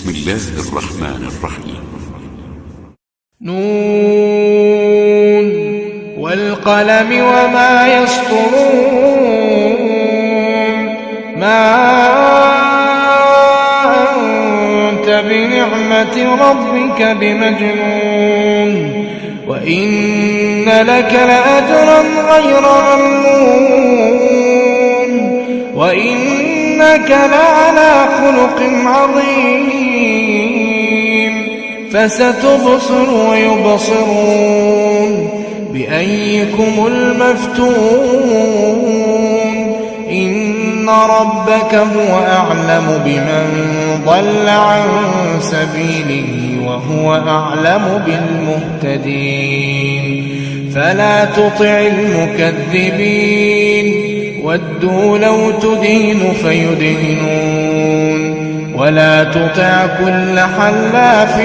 بسم الله الرحمن الرحيم. نون والقلم وما يسطرون ما أنت بنعمة ربك بمجنون وإن لك لأجرا غير ممنون وإنك لعلى خلق عظيم فستبصر ويبصرون بأيكم المفتون إن ربك هو أعلم بمن ضل عن سبيله وهو أعلم بالمهتدين فلا تطع المكذبين ودوا لو تدين فيدهنون ولا تطع كل حلاف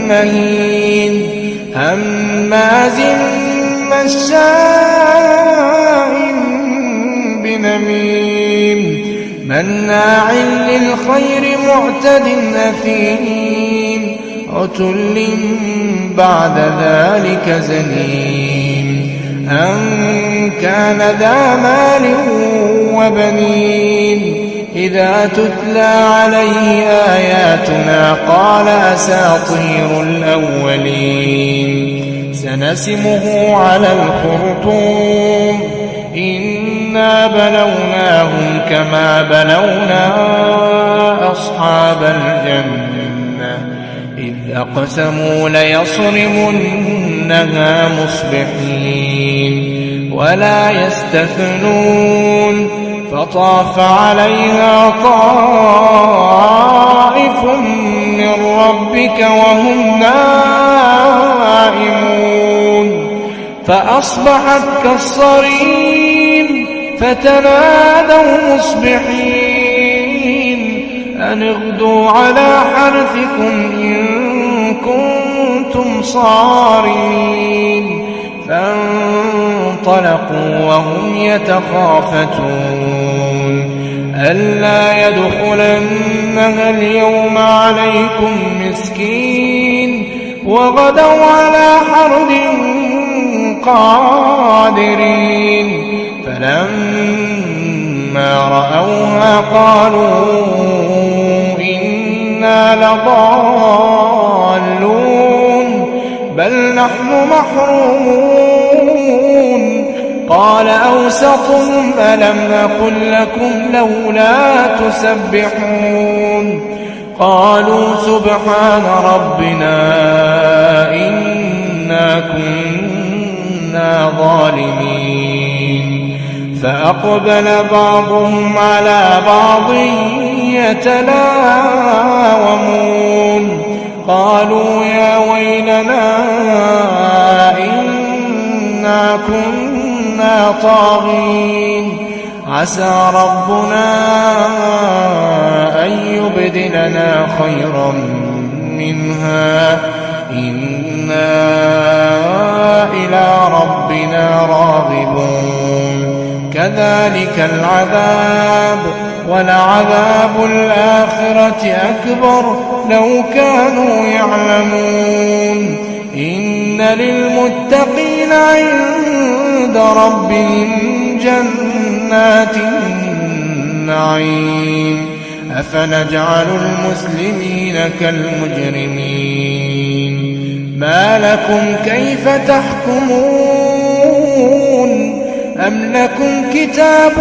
مهين هماز مشاء بنميم مناع للخير معتد أثيم عتل بعد ذلك زنيم أن كان ذا مال وبنين إذا تتلى عليه آياتنا قال أساطير الأولين سنسمه على الخرطوم إنا بلوناهم كما بلونا أصحاب الجنة إذ أقسموا ليصرمنها مصبحين ولا يستثنون فطاف عليها طائف من ربك وهم نائمون فأصبحت كالصريم فتنادوا مصبحين أن اغدوا على حرثكم إن كنتم صارمين فانطلقوا وهم يتخافتون ألا يدخلنها اليوم عليكم مسكين وغدوا على حرد قادرين فلما رأوها قالوا إنا لضالون بل نحن محرومون قال أوسطهم ألم أقل لكم لولا تسبحون قالوا سبحان ربنا إنا كنا ظالمين فأقبل بعضهم على بعض يتلاومون قالوا يا ويلنا إنا كنا طاغين عسى ربنا أن يبدلنا خيرا منها إنا إلى ربنا راغبون كذلك العذاب ولعذاب الآخرة أكبر لو كانوا يعلمون إن للمتقين عند ربهم جنات النعيم أفنجعل المسلمين كالمجرمين ما لكم كيف تحكمون أم لكم كتاب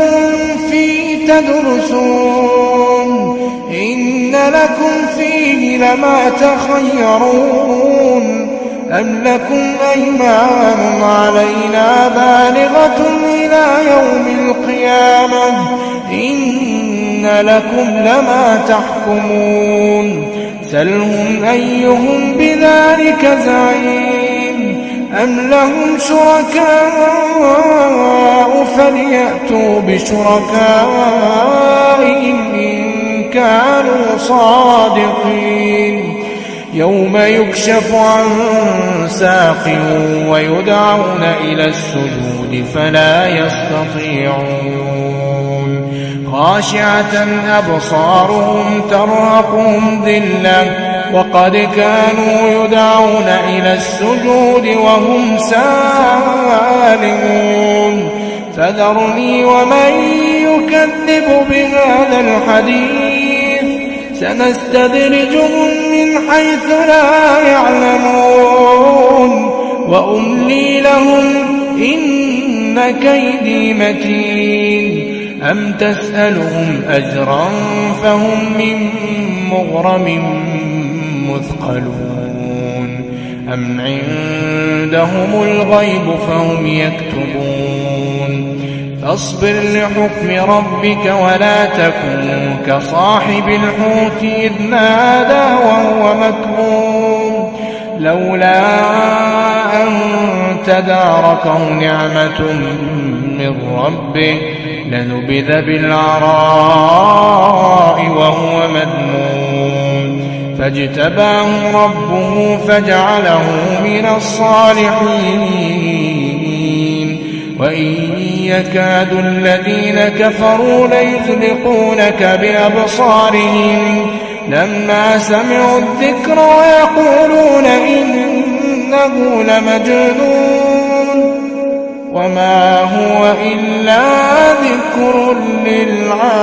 فيه تدرسون إن لكم فيه لما تخيرون أم لكم أيمان علينا بالغة إلى يوم القيامة إن لكم لما تحكمون سلهم أيهم بذلك زعيم أم لهم شركاء فليأتوا بشركائهم إن كانوا صادقين يوم يكشف عن ساق ويدعون إلى السجود فلا يستطيعون خاشعة أبصارهم ترهقهم ذلة وقد كانوا يدعون إلى السجود وهم سالمون فذرني ومن يكذب بهذا الحديث سنستدرجهم من حيث لا يعلمون وأملي لهم إن كيدي متين أم تسألهم أجرا فهم من مغرم مثقلون أم عندهم الغيب فهم يكتبون فاصبر لحكم ربك ولا تكن كصاحب الحوت إذ نادى وهو مكظوم لولا أن تداركه نعمة من ربه لنبذ بالعراء وهو مذموم فاجتباه ربه فجعله من الصالحين وإن يكاد الذين كفروا ليزلقونك بأبصارهم لما سمعوا الذكر ويقولون إنه لمجنون وما هو إلا ذكر للعالمين.